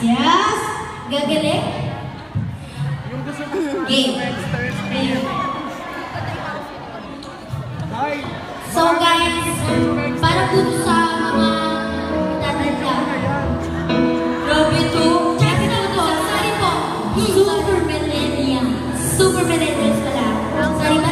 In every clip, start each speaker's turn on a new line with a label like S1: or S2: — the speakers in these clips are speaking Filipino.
S1: Yes! Gagaling? Game. So guys, para po sa mga tatanda. Grabe to. Check it out to. Sorry po. Super millennials. Super millennials pala. Sorry ba?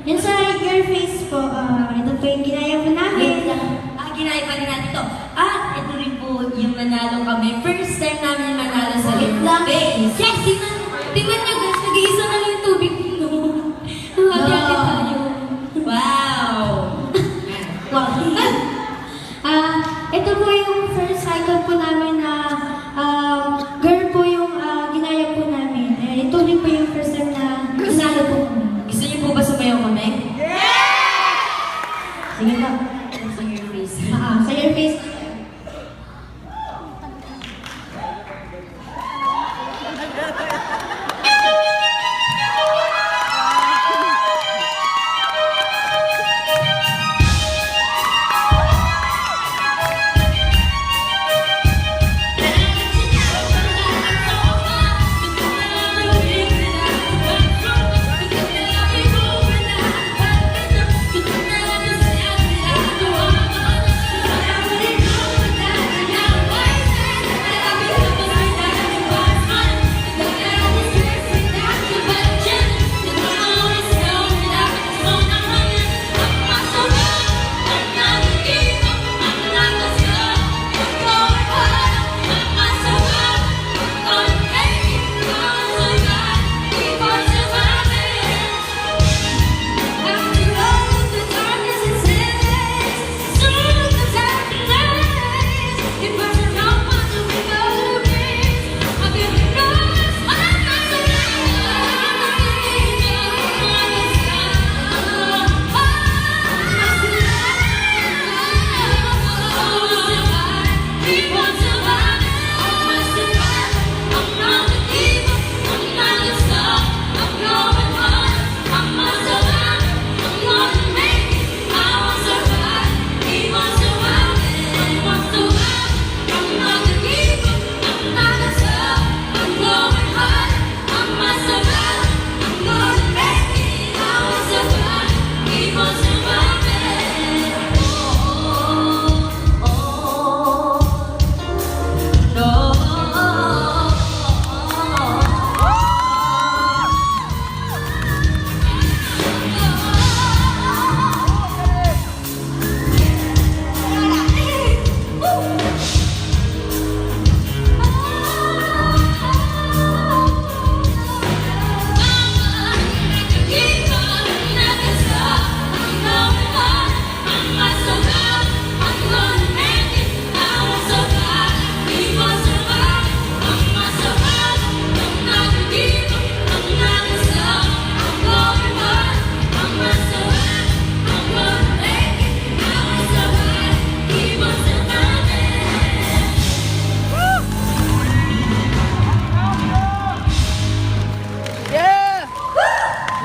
S1: Yan sa your face po, ito po yung ginaya po namin.
S2: Ginaya pa rin natin ito. At ito rin po yung manalo kami. First time namin manalo sa face.
S1: Yes, tingnan nyo guys, nag-iisa na lang yung tubig dito. Hati-hati tayo.
S2: Wow!
S1: Wow. Ito po yung first cycle po namin na girl po yung ginaya po namin. Ito rin po yung first time na nanalo po kami.
S2: Gusto niyo po ba sumayaw kami?
S1: Sige po.
S2: Sa your face.
S1: Sa your face.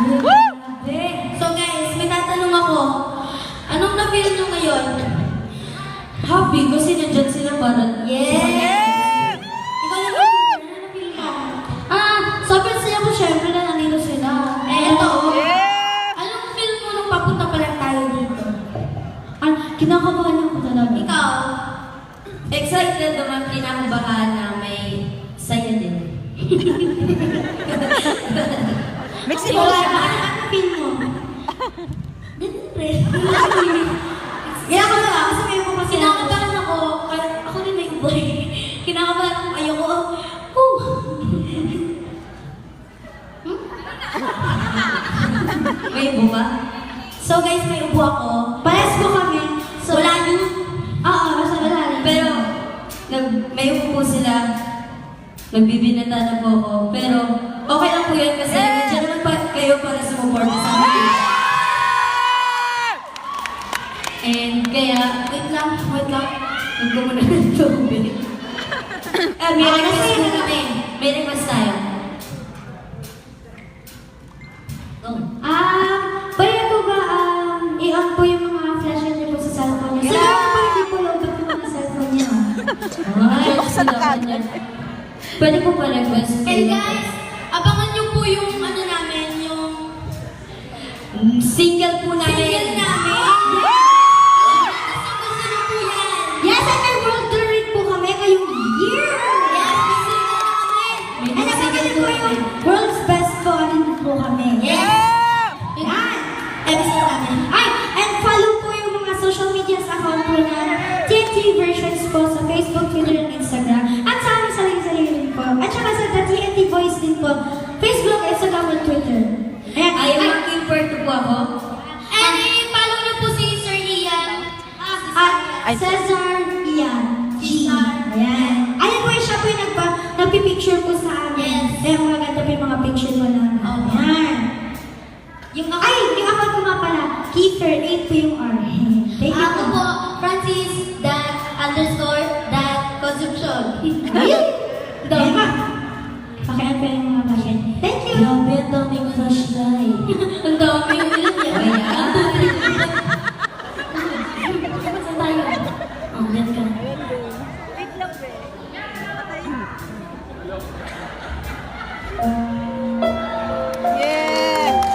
S1: Grabe. So guys, may tatanong ako. Anong na-feel nyo ngayon?
S2: Happy kasi nandyan sila para...
S1: Yes! Ikaw na ano na-feel mo?
S2: Sobrang saya ko syempre na nandito sila.
S1: Eto. Anong feel mo nung papunta pa lang tayo dito?
S2: Kinakabahan ako talaga.
S1: Ikaw?
S2: Excited naman, kinakabahan na may saya din.
S3: Mixing
S1: Ikaw,
S3: mo
S1: anong feel mo? Kaya ako na kasi may mga kinakabahan ako. Ako rin may boy. Kinakabahan ako. Ayoko.
S2: May ibo ba?
S1: So guys, may ubo ako. Parehas po kami. So, wala nyo? Oo, basta wala rin.
S2: Pero, may upo sila. Nagbibinata na po ako. Pero, okay lang po yun kasi nandiyan naman pa kayo para sumuporta sa akin. And kaya,
S1: Wait lang.
S2: huwag ko muna ng tubig. May request po kami. May request tayo.
S1: Pwede po ba i-on po yung mga flashes niyo po sa cellphone niyo? Siguro po hindi po lobat yung mga cellphone niyo.
S3: Buksan na agad.
S2: Pwede po pa request.
S1: And guys, abangan niyo po yung ano namin, yung
S2: Single po namin.
S1: single namin. Gusto niyo po yan. Yes, and may world tour rin po kami ngayong year. Yes, may single na kami.
S2: May
S1: And abangan
S2: single
S1: niyo
S2: po
S1: po yung
S2: kami.
S1: world's best po din po kami. Yes. Yan. Episode namin. Ay, and follow po yung mga social media account po na TNT Versions po sa Facebook, Twitter, and Instagram. At sa aming sarili-sarili rin po. At saka sa The TNT Voice din po. Facebook, Instagram, and Twitter. Ayan.
S2: Ay, mag-import po ako.
S1: And follow niyo po si Sir Ian. At Cesar Ian. Ayan. Ayan po siya po yung nagpipicture po sa amin. Ayan, maganda po yung mga picture mo namin. Ayan. Yung account ko nga pala, Kiefer8 po yung R. Thank you
S4: Ako po, Francis_consumption.
S1: Ayun! Dami pa. Pakihan pa yung mga bagay. Thank you!
S2: Grabe, ang daming flashlight.
S1: Ang dami. Ilan yan?
S2: Ayan.
S1: Saan tayo? Oh, yan ka.
S3: Wait lang, be. Yeah!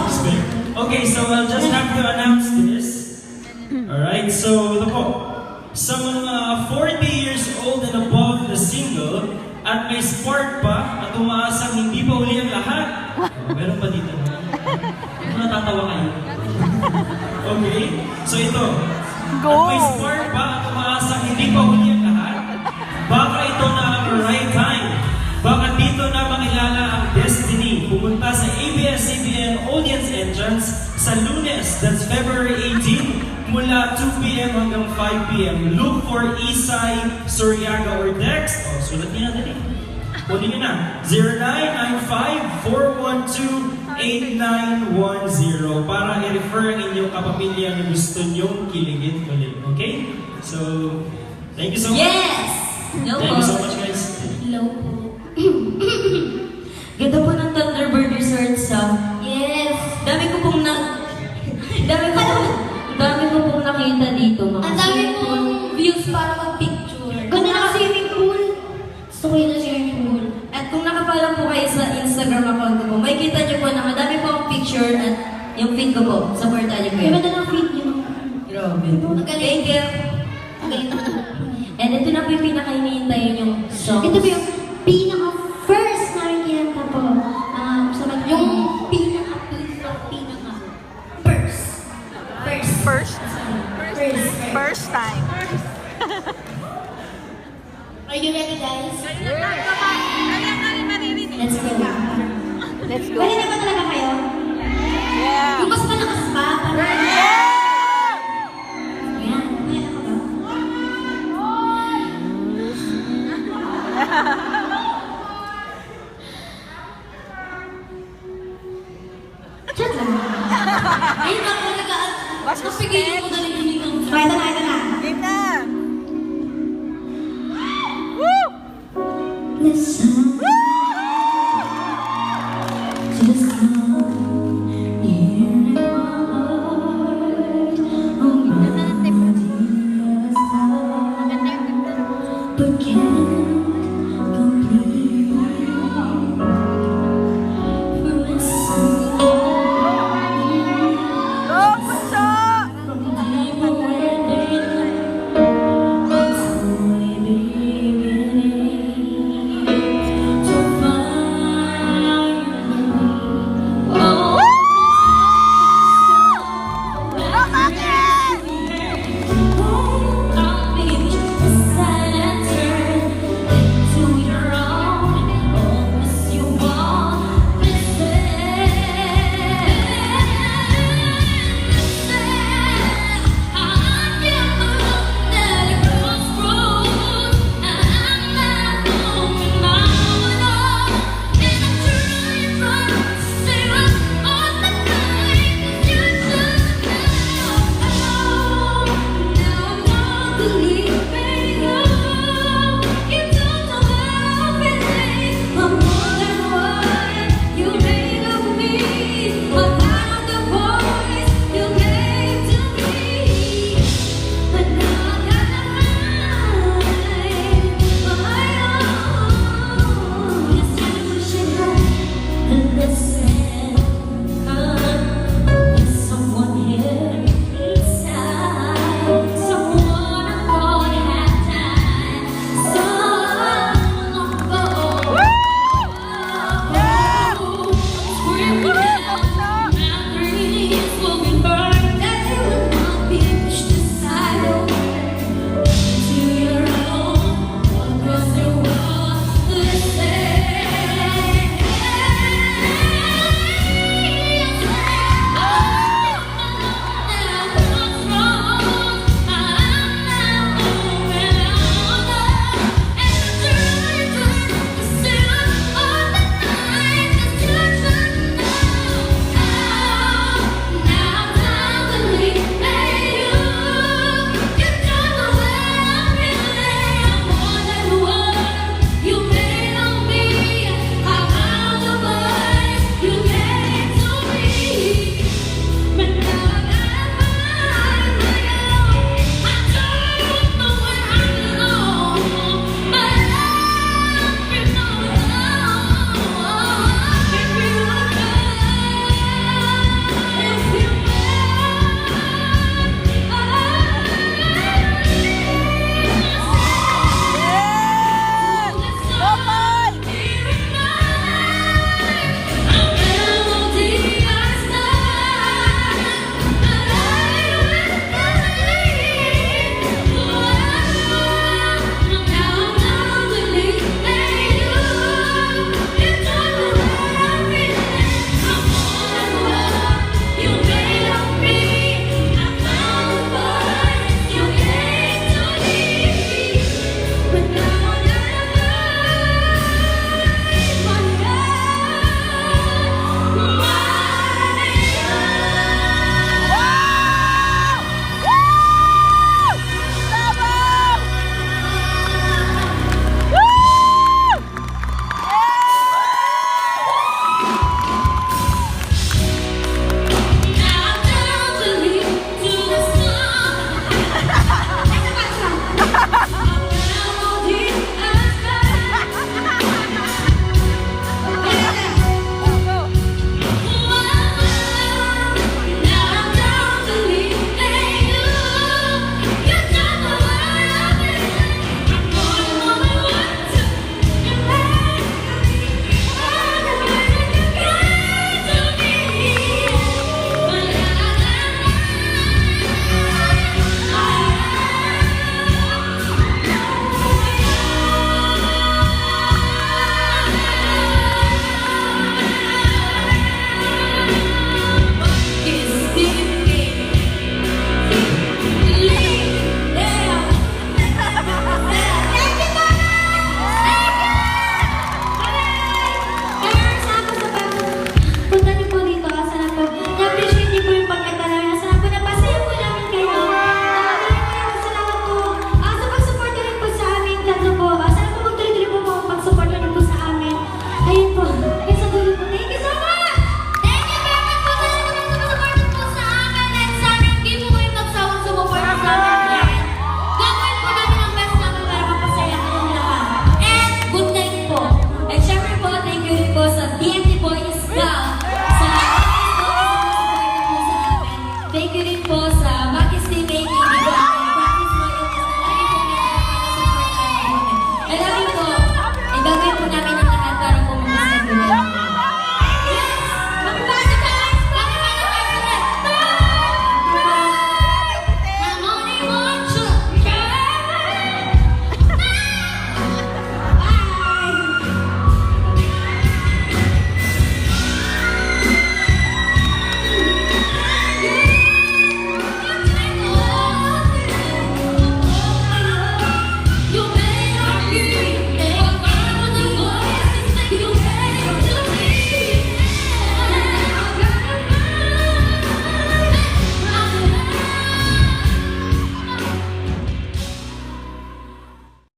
S5: expect. Okay, so I'll just have to announce this. Alright, so ito po. Sa mga 40 years old and above na single at may spark pa at umaasang hindi pa uli ang lahat. Oh, meron pa dito. Natatawa kayo. Okay, so ito.
S3: Go!
S5: At may spark pa at umaasang hindi pa uli ang lahat. Baka ito na ang right time. Baka dito na makilala ang destiny. Pumunta sa ABS-CBN Audience Entrance sa Lunes, that's February 18, mula 2 p.m. hanggang 5 p.m. Look for Isay, Suryaga, or Dex. O, sulat niyo na dali. Kunin niyo na. 0995-412-8910 para i-refer ang inyong kapamilya na gusto niyong kiligin ulit. Okay? So, thank you so much.
S2: Yes! No
S5: Thank you so
S2: po.
S5: much, guys.
S1: Hello po.
S2: Ganda po ng Thunderbird Resorts,
S1: Yes.
S2: Dami ko pong nakita dito, mga
S1: Ang dami pong views para mag-picture. Ganda na swimming pool. Gusto ko yun na swimming pool.
S2: At kung nakapala po kayo sa Instagram account ko po, may kita niyo po na madami po ang picture at yung feed ko po. Supportan niyo po yun.
S1: Ganda ng feed niyo.
S2: Grabe.
S1: Magaling.
S2: Thank you.
S1: Magaling.
S2: And ito na po yung pinaka-iniintayin yung song.
S1: Ito po yung pinaka-first namin kinanta po. Yung pinaka-first.
S3: First time.
S1: Are you ready, guys?
S2: Let's go.
S3: Let's go.
S1: Ready na ba talaga kayo?
S3: Yeah.
S1: Yung mas malakas pa. Para... Ayan. Ayan ako ba? Chat lang. Ayun ako talaga.
S3: Mas
S1: Napigil ko na rin yung ito na.
S3: Game na.
S1: Listen.